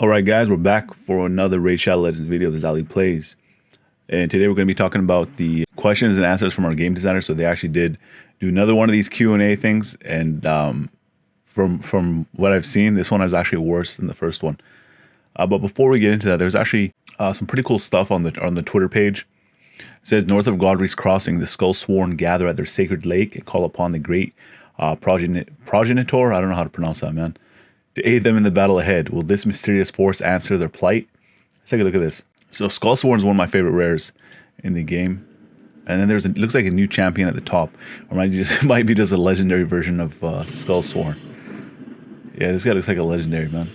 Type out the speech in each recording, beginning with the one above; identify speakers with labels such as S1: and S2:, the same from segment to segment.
S1: Alright guys, we're back for another Raid Shadow Legends video. This is Ali Plays. And today we're going to be talking about the questions and answers from our game designer. So they actually did do another one of these Q&A things. And from what I've seen, this one is actually worse than the first one. But before we get into that, there's actually some pretty cool stuff on the Twitter page. It says, north of Godry's Crossing, the Skullsworn gather at their sacred lake and call upon the great progenitor. I don't know how to pronounce that, man. To aid them in the battle ahead. Will this mysterious force answer their plight? Let's take a look at this. So Skullsworn is one of my favorite rares in the game. And then there's it looks like a new champion at the top. Or might be just a legendary version of Skullsworn. Yeah, this guy looks like a legendary, man.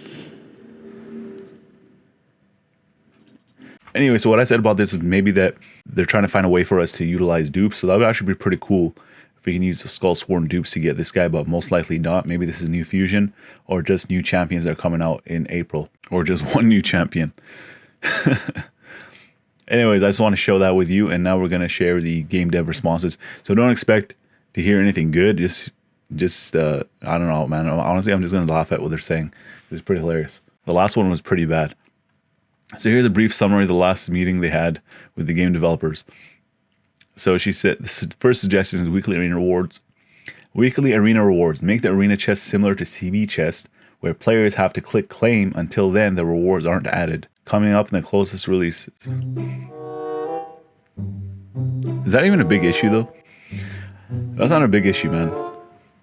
S1: Anyway, so what I said about this is maybe that they're trying to find a way for us to utilize dupes. So that would actually be pretty cool if we can use the Skullsworn dupes to get this guy, but most likely not. Maybe this is a new fusion or just new champions that are coming out in April, or just one new champion. Anyways, I just want to show that with you, and now we're going to share the game dev responses. So don't expect to hear anything good. Just I don't know, man. Honestly, I'm just going to laugh at what they're saying. It's pretty hilarious. The last one was pretty bad. So here's a brief summary of the last meeting they had with the game developers. So she said, the first suggestion is weekly arena rewards. Weekly arena rewards. Make the arena chest similar to CB chest, where players have to click claim. Until then, the rewards aren't added. Coming up in the closest releases. Is that even a big issue, though? That's not a big issue, man.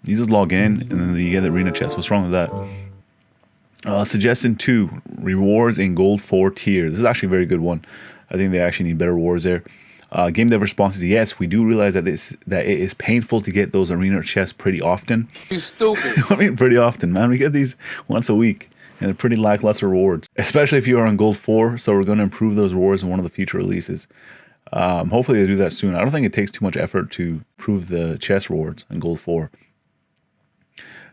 S1: You just log in, and then you get the arena chest. What's wrong with that? Suggestion 2. Rewards in gold 4 tiers. This is actually a very good one. I think they actually need better rewards there. Game dev response is, yes, we do realize that it is painful to get those arena chests pretty often. You stupid. I mean, pretty often, man. We get these once a week, and they're pretty lackluster rewards, especially if you are on gold 4. So we're going to improve those rewards in one of the future releases. Hopefully they do that soon. I don't think it takes too much effort to improve the chest rewards in gold 4.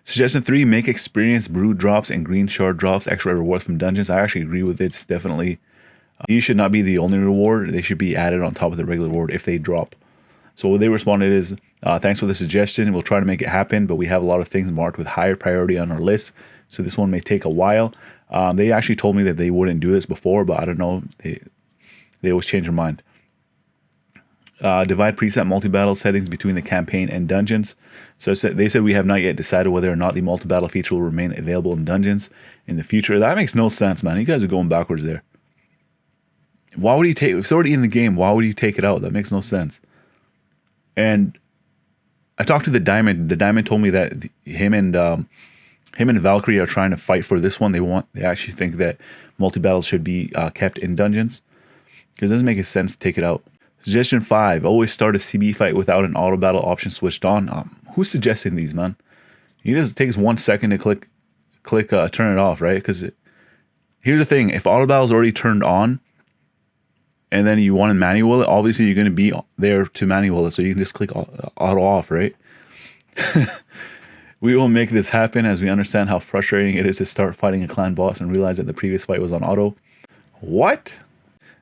S1: Suggestion 3, make experience brew drops and green shard drops extra rewards from dungeons. I actually agree with it. It's definitely... these should not be the only reward. They should be added on top of the regular reward if they drop. So what they responded is, thanks for the suggestion. We'll try to make it happen, but we have a lot of things marked with higher priority on our list. So this one may take a while. They actually told me that they wouldn't do this before, but I don't know. They always change their mind. Divide preset multi-battle settings between the campaign and dungeons. So they said we have not yet decided whether or not the multi-battle feature will remain available in dungeons in the future. That makes no sense, man. You guys are going backwards there. Why would you take, if it's already in the game, why would you take it out? That makes no sense. And I talked to the Diamond. The Diamond told me that him and Valkyrie are trying to fight for this one. They actually think that multi-battles should be kept in dungeons, because it doesn't make any sense to take it out. Suggestion 5, always start a CB fight without an auto battle option switched on. Who's suggesting these, man? It just takes 1 second to click turn it off, right? Because here's the thing, if auto battle is already turned on, and then you want to manual it, obviously you're going to be there to manual it, so you can just click auto off, right? We will make this happen, as we understand how frustrating it is to start fighting a clan boss and realize that the previous fight was on auto. What?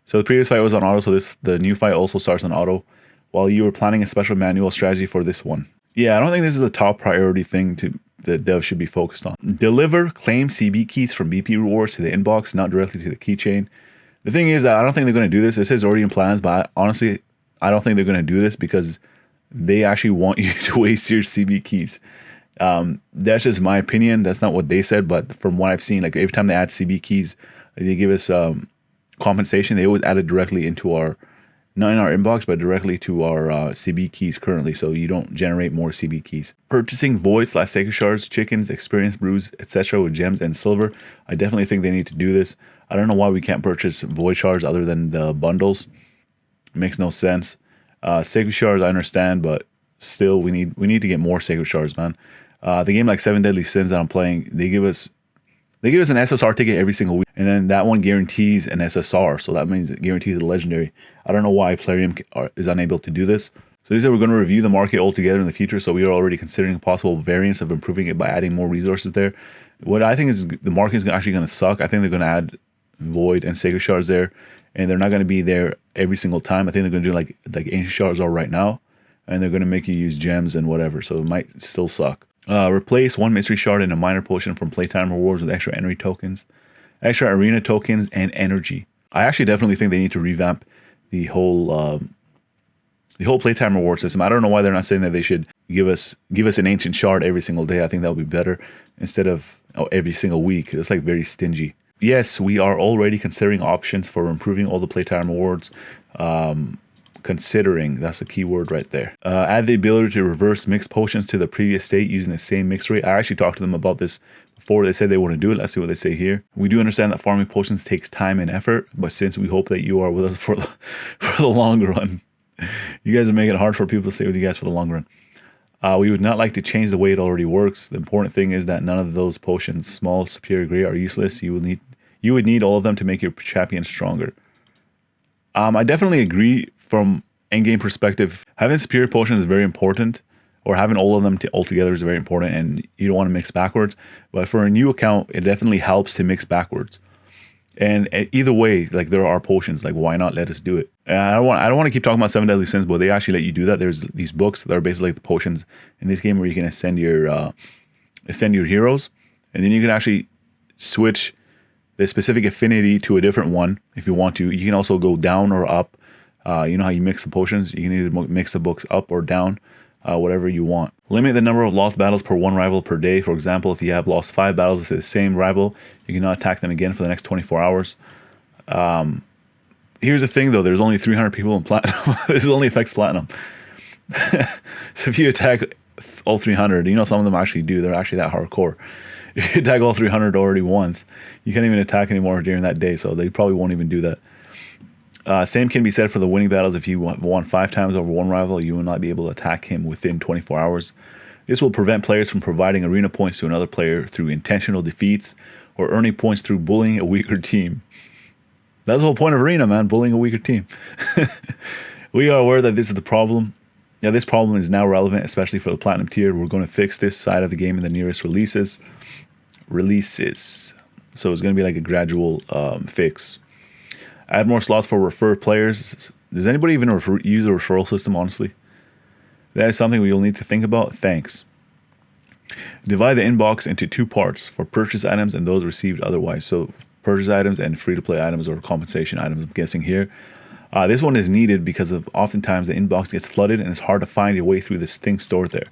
S1: So the previous fight was on auto, so the new fight also starts on auto, while you were planning a special manual strategy for this one. Yeah, I don't think this is a top priority thing that dev should be focused on. Deliver claim CB keys from BP rewards to the inbox, not directly to the keychain. The thing is, I don't think they're going to do this. It says already in plans, but honestly, I don't think they're going to do this because they actually want you to waste your CB keys. That's just my opinion. That's not what they said, but from what I've seen, like every time they add CB keys, they give us compensation. They always add it directly into not in our inbox, but directly to our CB keys currently, so you don't generate more CB keys. Purchasing voids, sacred shards, chickens, experience brews, etc. with gems and silver. I definitely think they need to do this. I don't know why we can't purchase void shards other than the bundles. It makes no sense. Sacred shards, I understand, but still, we need to get more sacred shards, man. The game like 7 Deadly Sins that I'm playing, they give us an SSR ticket every single week, and then that one guarantees an SSR, so that means it guarantees a legendary. I don't know why Plarium is unable to do this. So they said we're going to review the market altogether in the future, so we are already considering possible variants of improving it by adding more resources there. What I think is the market is actually going to suck. I think they're going to add void and sacred shards there, and they're not going to be there every single time. I think they're going to do like ancient shards are right now, and they're going to make you use gems and whatever, so it might still suck. Replace one mystery shard and a minor potion from playtime rewards with extra entry tokens. extra arena tokens, and energy. I actually definitely think they need to revamp the whole playtime reward system. I don't know why they're not saying that they should give us an ancient shard every single day. I think that would be better instead of every single week. It's like very stingy. Yes, we are already considering options for improving all the playtime rewards. Considering, that's a key word right there. Add the ability to reverse mix potions to the previous state using the same mix rate. I actually talked to them about this before. They said they want to do it. Let's see what they say here. We do understand that farming potions takes time and effort, but since we hope that you are with us for the long run, you guys are making it hard for people to stay with you guys for the long run. We would not like to change the way it already works. The important thing is that none of those potions, small, superior, great, are useless. You would need all of them to make your champion stronger. I definitely agree from endgame perspective. Having superior potions is very important, or having all of them altogether is very important, and you don't want to mix backwards. But for a new account, it definitely helps to mix backwards. And either way, like, there are potions. Like, why not let us do it? And I don't want to keep talking about 7 deadly sins, but they actually let you do that. There's these books that are basically like the potions in this game where you can ascend your heroes, and then you can actually switch the specific affinity to a different one if you want to. You can also go down or up. You know how you mix the potions? You can either mix the books up or down, whatever you want. Limit the number of lost battles per one rival per day. For example, if you have lost 5 battles with the same rival, you cannot attack them again for the next 24 hours. Here's the thing, though. There's only 300 people in Platinum. This only affects Platinum. So if you attack all 300, you know, some of them actually do. They're actually that hardcore. If you attack all 300 already once, you can't even attack anymore during that day, so they probably won't even do that. Same can be said for the winning battles. If you won 5 times over one rival, you will not be able to attack him within 24 hours. This will prevent players from providing arena points to another player through intentional defeats or earning points through bullying a weaker team. That's the whole point of arena, man, bullying a weaker team. We are aware that this is the problem. Yeah, this problem is now relevant, especially for the Platinum tier. We're going to fix this side of the game in the nearest releases. So it's going to be like a gradual fix. Add more slots for referred players. Does anybody even use a referral system, honestly? That is something we will need to think about. Thanks. Divide the inbox into 2 parts for purchase items and those received otherwise. So purchase items and free-to-play items or compensation items, I'm guessing here. This one is needed because of oftentimes the inbox gets flooded and it's hard to find your way through this thing stored there.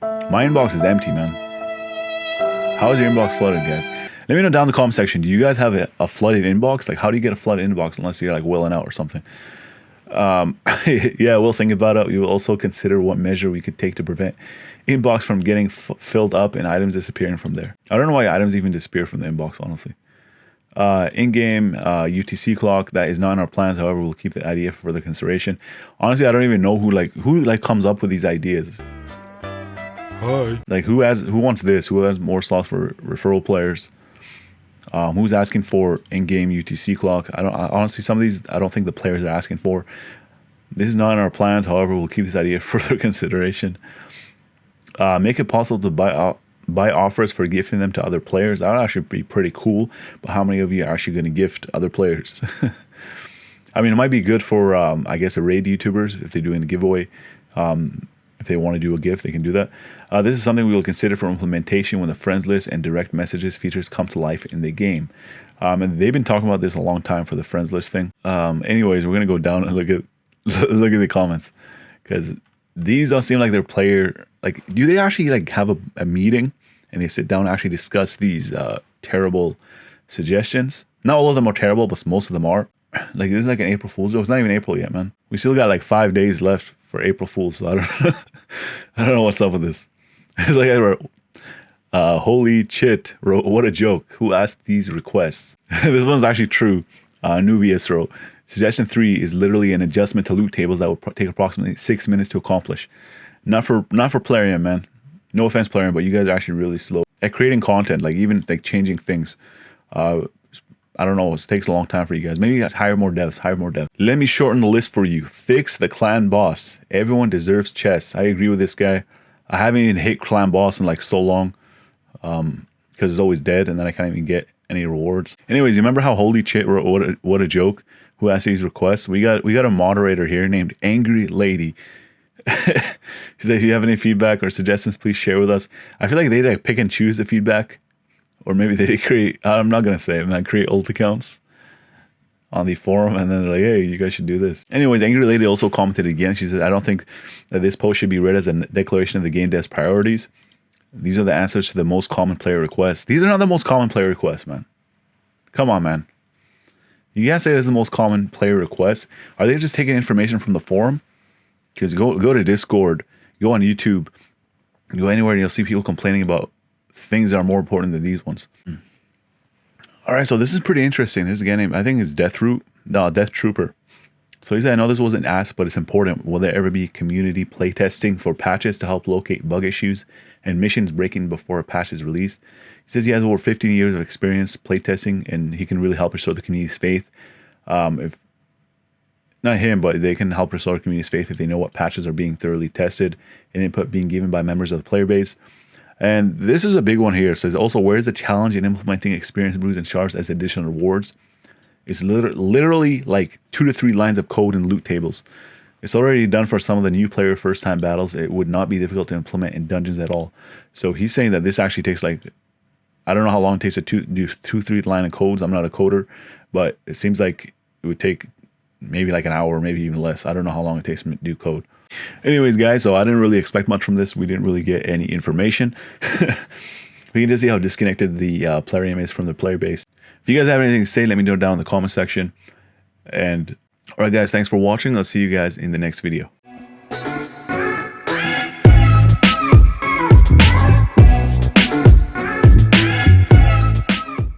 S1: My inbox is empty, man. How is your inbox flooded, guys? Let me know down in the comment section. Do you guys have a flooded inbox? Like, how do you get a flooded inbox unless you're like willing out or something? Yeah, we'll think about it. We will also consider what measure we could take to prevent inbox from getting filled up and items disappearing from there. I don't know why items even disappear from the inbox, honestly. In-game UTC clock, that is not in our plans. However, we'll keep the idea for further consideration. Honestly, I don't even know who comes up with these ideas. Hi. Like, who wants this? Who has more slots for referral players? Who's asking for in-game UTC clock? Honestly, some of these I don't think the players are asking for. This is not in our plans. However, we'll keep this idea for further consideration. Make it possible to buy offers for gifting them to other players. That would actually be pretty cool. But how many of you are actually going to gift other players? I mean, it might be good for I guess, raid YouTubers if they're doing a giveaway. If they want to do a gift, they can do that. This is something we will consider for implementation when the friends list and direct messages features come to life in the game. And they've been talking about this a long time for the friends list thing. Anyways, we're gonna go down and look at the comments, because these don't seem like they're player. Like, do they actually like have a meeting and they sit down and actually discuss these terrible suggestions? Not all of them are terrible, but most of them are. Like, this is like an April Fool's joke. It's not even April yet, man. We still got like 5 days left for April Fool's, so I don't know what's up with this. It's like I wrote, holy shit, what a joke. Who asked these requests? This one's actually true. Nubius wrote, suggestion 3 is literally an adjustment to loot tables that will take approximately 6 minutes to accomplish. Not for Plarium, man. No offense, Plarium, but you guys are actually really slow at creating content, like even like changing things. I don't know, it takes a long time for you guys. Maybe you guys hire more devs. Let me shorten the list for you. Fix the clan boss. Everyone deserves chests. I agree with this guy. I haven't even hit clan boss in like so long, because it's always dead and then I can't even get any rewards. Anyways, you remember how holy shit, what a joke, who asked these requests? We got a moderator here named Angry Lady. She said, if you have any feedback or suggestions, please share with us. I feel like they like pick and choose the feedback, Or maybe they create, I'm not going to say it, man, create alt accounts on the forum, and then they're like, hey, you guys should do this. Anyways, Angry Lady also commented again. She said, I don't think that this post should be read as a declaration of the game dev's priorities. These are the answers to the most common player requests. These are not the most common player requests, man. Come on, man. You can't say this is the most common player requests. Are they just taking information from the forum? Because go to Discord, go on YouTube, go anywhere, and you'll see people complaining about things that are more important than these ones. All right, so this is pretty interesting. There's a guy named, I think it's Death Trooper. So he said, I know this wasn't asked, but it's important. Will there ever be community playtesting for patches to help locate bug issues and missions breaking before a patch is released? He says he has over 15 years of experience playtesting, and he can really help restore the community's faith. If not him, but they can help restore the community's faith if they know what patches are being thoroughly tested and input being given by members of the player base. And this is a big one here. It says also, where is the challenge in implementing experience brews and shards as additional rewards? It's literally like 2 to 3 lines of code and loot tables. It's already done for some of the new player first time battles. It would not be difficult to implement in dungeons at all. So he's saying that this actually takes like, I don't know how long it takes to do 2-3 line of codes. I'm not a coder, but it seems like it would take maybe like an hour, maybe even less. I don't know how long it takes to do code. Anyways, guys, so I didn't really expect much from this. We didn't really get any information. We can just see how disconnected the player aim is from the player base. If you guys have anything to say, let me know down in the comment section. And all right, guys, thanks for watching. I'll see you guys in the next video.